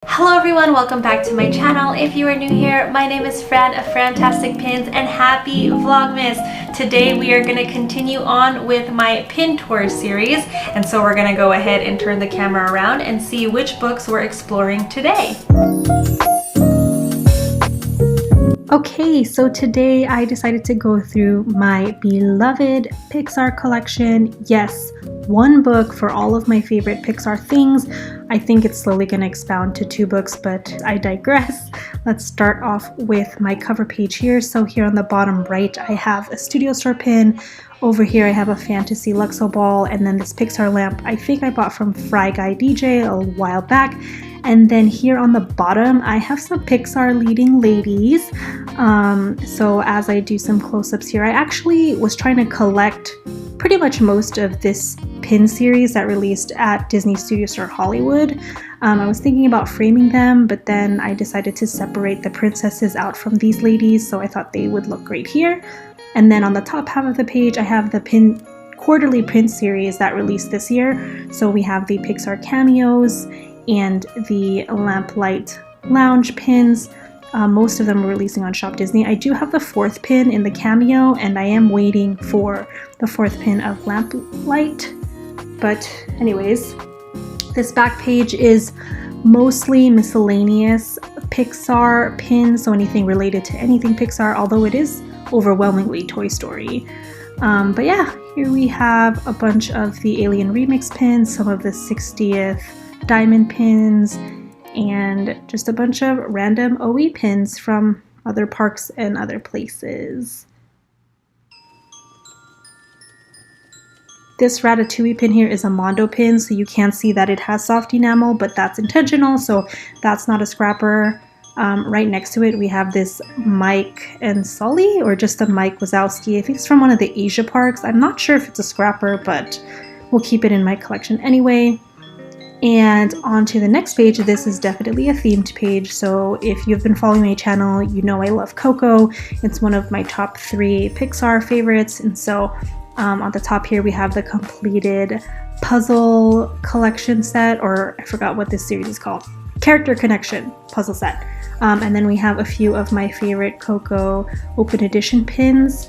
Hello everyone, welcome back to my channel. If you are new here, my name is Fran of Frantastic Pins and happy Vlogmas. Today we are going to continue on with my pin tour series, and so we're going to go ahead and turn the camera around and see which books we're exploring today. Okay, so today I decided to go through my beloved Pixar collection. Yes, one book for all of my favorite Pixar things. I think it's slowly going to expound to 2 books, but I digress. Let's start off with my cover page here. So here on the bottom right, I have a Studio Store pin. Over here, I have a Fantasy Luxo ball, and then this Pixar lamp I think I bought from Fry Guy DJ a while back. And then here on the bottom, I have some Pixar leading ladies. So as I do some close-ups here, I actually was trying to collect pretty much most of this pin series that released at Disney Studio Store Hollywood. I was thinking about framing them, but then I decided to separate the princesses out from these ladies, so I thought they would look great here. And then on the top half of the page, I have the pin quarterly pin series that released this year. So we have the Pixar cameos and the Lamplight Lounge pins. Most of them are releasing on Shop Disney. I do have the 4th pin in the cameo, and I am waiting for the 4th pin of Lamplight. But anyways, this back page is mostly miscellaneous Pixar pins, so anything related to anything Pixar, although it is overwhelmingly Toy Story. But yeah, here we have a bunch of the Alien Remix pins, some of the 60th diamond pins, and just a bunch of random OE pins from other parks and other places. This Ratatouille pin here is a Mondo pin, so you can see that it has soft enamel, but that's intentional, so that's not a scrapper. Right next to it, we have this Mike and Sully, or just a Mike Wazowski. I think it's from one of the Asia parks. I'm not sure if it's a scrapper, but we'll keep it in my collection anyway. And on to the next page. This is definitely a themed page, so if you've been following my channel, you know I love Coco. It's one of my top 3 Pixar favorites, and so on the top here we have the completed puzzle collection set, or I forgot what this series is called, Character Connection puzzle set. And then we have a few of my favorite Coco open edition pins.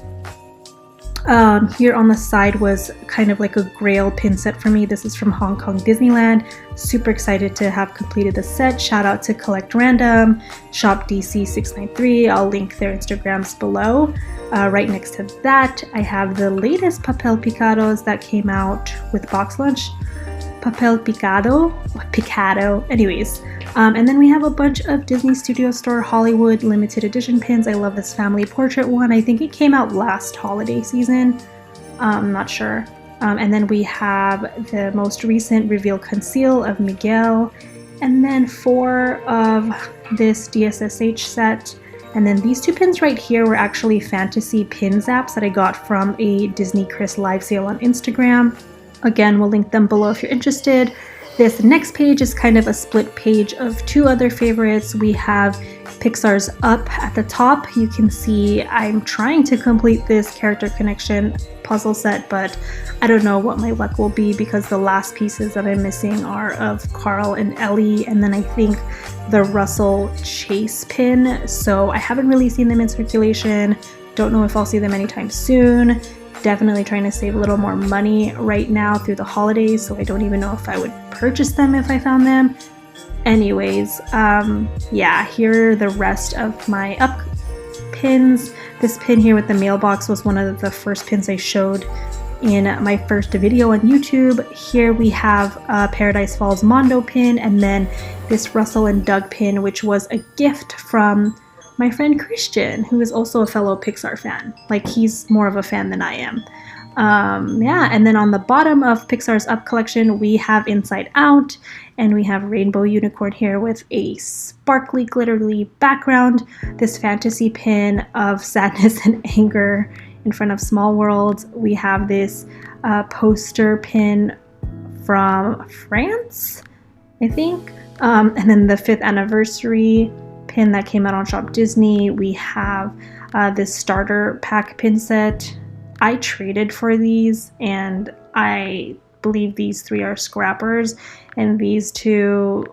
Here on the side was kind of like a grail pin set for me. This is from Hong Kong Disneyland. Super excited to have completed the set. Shout out to Collect Random, Shop DC693. I'll link their Instagrams below. Right next to that, I have the latest Papel Picados that came out with box lunch. Papel Picado, anyways. And then we have a bunch of Disney Studio Store Hollywood limited edition pins. I love this family portrait one. I think it came out last holiday season. I'm not sure. And then we have the most recent Reveal Conceal of Miguel. And then 4 of this DSSH set. And then these 2 pins right here were actually fantasy pin zaps that I got from a Disney Chris live sale on Instagram. Again, we'll link them below if you're interested. This next page is kind of a split page of 2 other favorites. We have Pixar's Up at the top. You can see I'm trying to complete this Character Connection puzzle set, but I don't know what my luck will be because the last pieces that I'm missing are of Carl and Ellie, and then I think the Russell Chase pin. So I haven't really seen them in circulation. Don't know if I'll see them anytime soon. Definitely trying to save a little more money right now through the holidays, so I don't even know if I would purchase them if I found them. Anyways, yeah, here are the rest of my Up pins. This pin here with the mailbox was one of the first pins I showed in my first video on YouTube. Here we have a Paradise Falls Mondo pin, and then this Russell and Doug pin, which was a gift from my friend Christian, who is also a fellow Pixar fan. Like, he's more of a fan than I am. Yeah, and then on the bottom of Pixar's Up collection, we have Inside Out, and we have Rainbow Unicorn here with a sparkly, glittery background. This fantasy pin of sadness and anger in front of Small World. We have this poster pin from France, I think. And then the 5th anniversary pin that came out on Shop Disney. We have this starter pack pin set. I traded for these, and I believe these 3 are scrappers, and these 2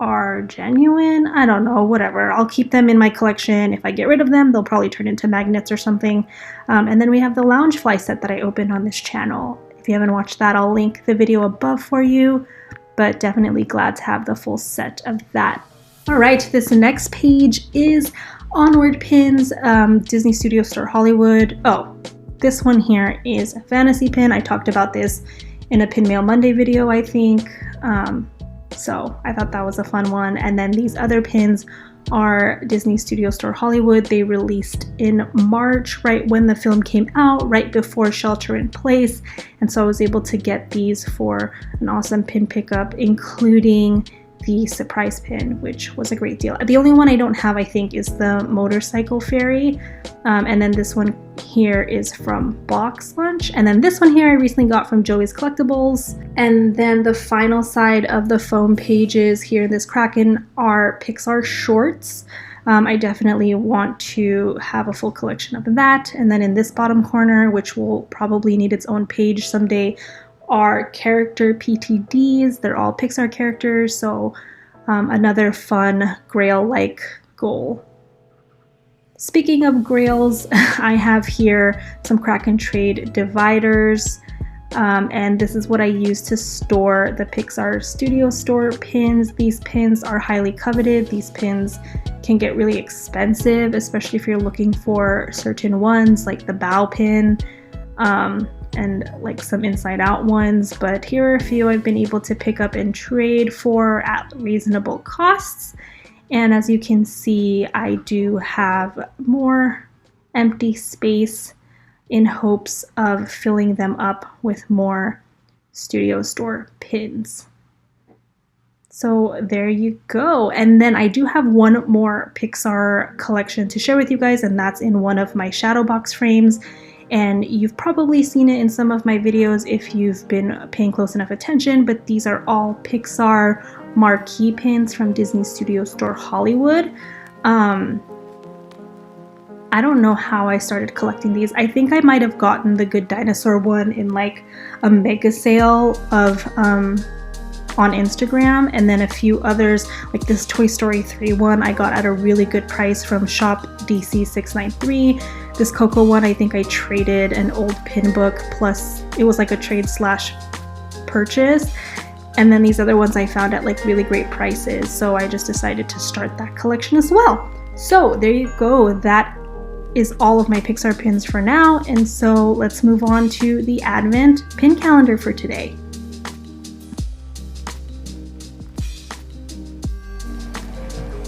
are genuine. I don't know, whatever. I'll keep them in my collection. If I get rid of them, they'll probably turn into magnets or something. And then we have the LOUNGEFLY set that I opened on this channel. If you haven't watched that, I'll link the video above for you, but definitely glad to have the full set of that. All right, this next page is Onward pins, Disney Studio Store Hollywood. Oh, this one here is a fantasy pin. I talked about this in a Pin Mail Monday video, I think. So I thought that was a fun one. And then these other pins are Disney Studio Store Hollywood. They released in March, right when the film came out, right before Shelter in Place. And so I was able to get these for an awesome pin pickup, including the surprise pin, which was a great deal. The only one I don't have, I think, is the motorcycle fairy. And then this one here is from Box Lunch. And then this one here I recently got from Joey's Collectibles. And then the final side of the foam pages here in this Kraken are Pixar shorts. I definitely want to have a full collection of that. And then in this bottom corner, which will probably need its own page someday, are character PTDs. They're all Pixar characters, so another fun Grail-like goal. Speaking of grails, I have here some Kraken Trade dividers, and this is what I use to store the Pixar Studio Store pins. These pins are highly coveted. These pins can get really expensive, especially if you're looking for certain ones like the bow pin, and like some inside out ones, but here are a few I've been able to pick up and trade for at reasonable costs. And as you can see, I do have more empty space in hopes of filling them up with more Studio Store pins. So there you go. And then I do have one more Pixar collection to share with you guys, and that's in one of my shadow box frames. And you've probably seen it in some of my videos if you've been paying close enough attention, but these are all Pixar marquee pins from Disney Studio Store Hollywood. I don't know how I started collecting these. I think I might have gotten the Good Dinosaur one in like a mega sale of on Instagram, and then a few others like this Toy Story 3 one I got at a really good price from Shop DC 693. This Coco one, I think I traded an old pin book, plus it was like a trade slash purchase. And then these other ones I found at like really great prices, so I just decided to start that collection as well. So there you go, that is all of my Pixar pins for now, and so let's move on to the Advent pin calendar for today.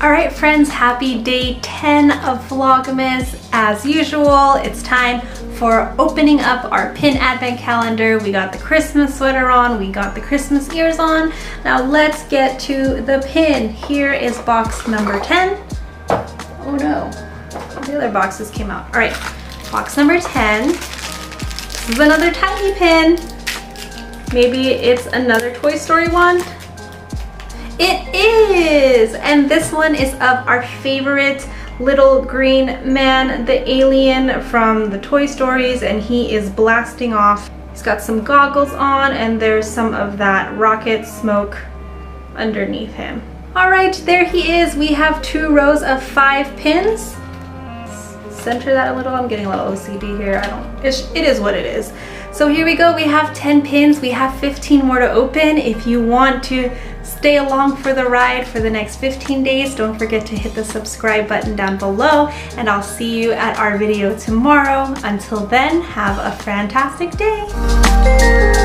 Alright friends, happy day 10 of Vlogmas. As usual, it's time for opening up our pin advent calendar. We got the Christmas sweater on, we got the Christmas ears on. Now let's get to the pin. Here is box number 10. Oh no, the other boxes came out. Alright, box number 10. This is another tiny pin. Maybe it's another Toy Story one. It is! And this one is of our favorite little green man, the alien from the Toy Stories, and he is blasting off. He's got some goggles on, and there's some of that rocket smoke underneath him. Alright, there he is. We have 2 rows of 5 pins. Center that a little. I'm getting a little OCD here. It is what it is. So here we go. We have 10 pins. We have 15 more to open. If you want to stay along for the ride for the next 15 days, don't forget to hit the subscribe button down below, and I'll see you at our video tomorrow. Until then, have a fantastic day.